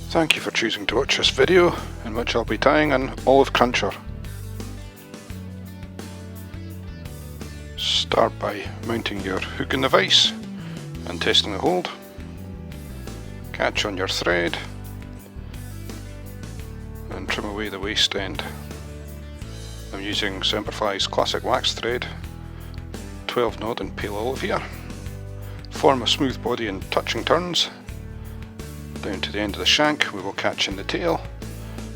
Thank you for choosing to watch this video in which I'll be tying an Olice Cruncher. Start by mounting your hook in the vise and testing the hold. Catch on your thread and trim away the waste end. I'm using Semperfli's classic wax thread, 12 knot in pale olive here. Form a smooth body in touching turns. Down to the end of the shank we will catch in the tail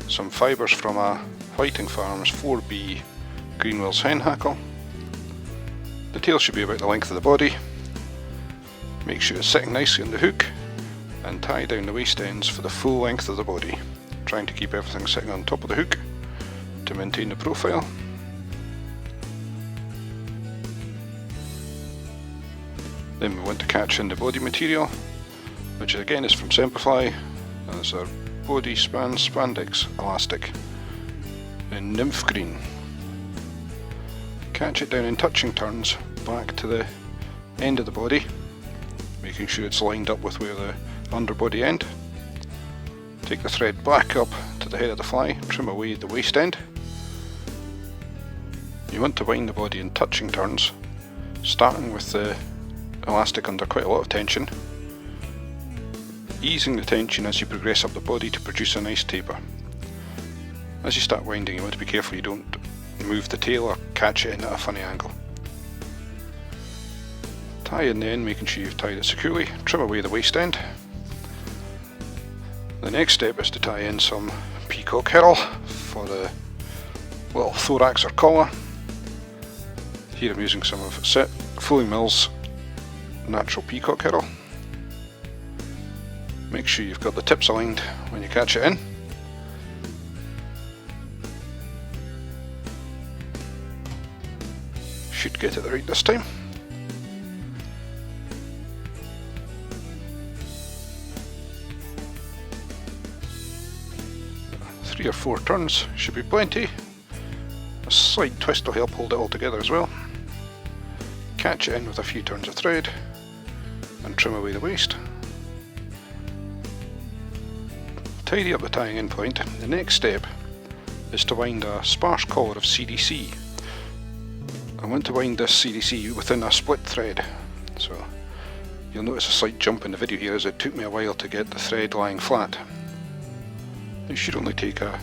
some fibres from a Whiting Farms 4B Greenwell's hen hackle. The tail should be about the length of the body. Make sure it's sitting nicely on the hook and tie down the waste ends for the full length of the body, trying to keep everything sitting on top of the hook to maintain the profile. Then we want to catch in the body material, which again is from Semperfli, and it's our body span spandex elastic in nymph green. Catch it down in touching turns back to the end of the body, making sure it's lined up with where the underbody end. Take the thread back up to the head of the fly, trim away the waste end. You want to wind the body in touching turns, starting with the elastic under quite a lot of tension, easing the tension as you progress up the body to produce a nice taper. As you start winding, you want to be careful you don't move the tail or catch it in at a funny angle. Tie in the end, making sure you've tied it securely, trim away the waste end. The next step is to tie in some peacock herl for the little thorax or collar. Here I'm using some of Fulling Mills natural peacock herl. Make sure you've got the tips aligned when you catch it in. Should get it right this time. Three or four turns should be plenty. A slight twist will help hold it all together as well. Catch it in with a few turns of thread and trim away the waste. Tidy up the tying in point. The next step is to wind a sparse collar of CDC. I want to wind this CDC within a split thread, so you'll notice a slight jump in the video here as it took me a while to get the thread lying flat. It should only take a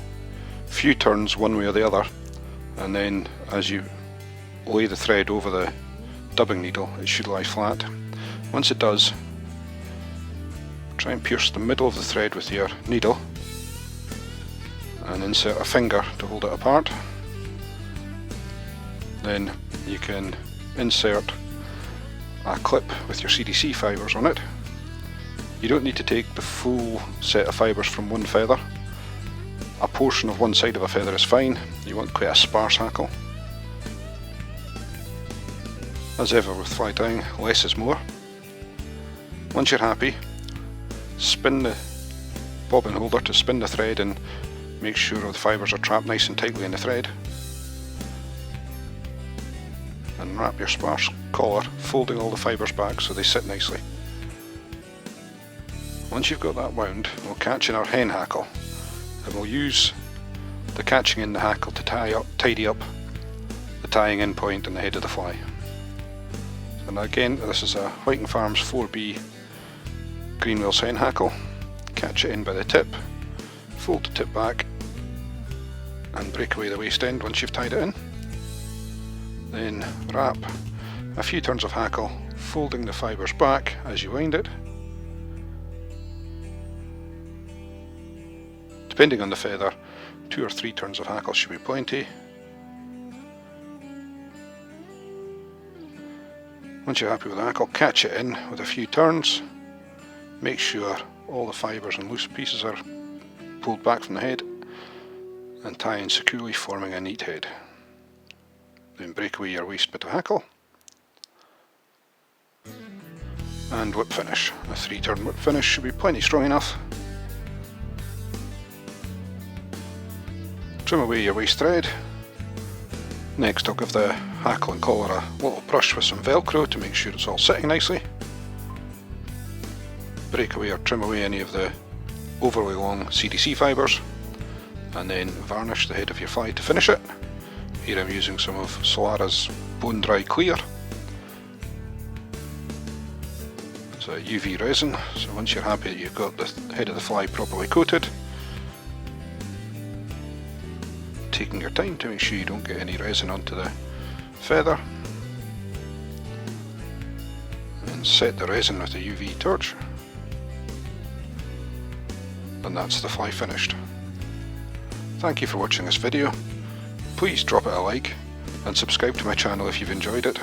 few turns one way or the other, and then as you lay the thread over the dubbing needle it should lie flat. Once it does, try and pierce the middle of the thread with your needle and insert a finger to hold it apart. Then you can insert a clip with your CDC fibres on it. You don't need to take the full set of fibres from one feather. A portion of one side of a feather is fine. You want quite a sparse hackle. As ever with fly tying, less is more. Once you're happy, spin the bobbin holder to spin the thread and make sure the fibres are trapped nice and tightly in the thread. And wrap your sparse collar, folding all the fibres back so they sit nicely. Once you've got that wound, we'll catch in our hen hackle, and we'll use the catching in the hackle to tidy up the tying in point in the head of the fly. And again, this is a Whiting Farms 4B Greenwell's hen hackle. Catch it in by the tip, fold the tip back and break away the waste end once you've tied it in. Then wrap a few turns of hackle, folding the fibres back as you wind it. Depending on the feather, 2 or 3 turns of hackle should be plenty. Once you're happy with the hackle, catch it in with a few turns. Make sure all the fibres and loose pieces are pulled back from the head and tie in securely, forming a neat head. Then break away your waste bit of hackle and whip finish. A 3-turn whip finish should be plenty strong enough. Trim away your waste thread. Next I'll give the hackle and collar a little brush with some velcro to make sure it's all sitting nicely. Break away or trim away any of the overly long CDC fibres, and then varnish the head of your fly to finish it. Here I'm using some of Solara's Bone Dry Clear. It's a UV resin, so once you're happy that you've got the head of the fly properly coated, taking your time to make sure you don't get any resin onto the feather, and set the resin with a UV torch, and that's the fly finished. Thank you for watching this video. Please drop it a like and subscribe to my channel if you've enjoyed it.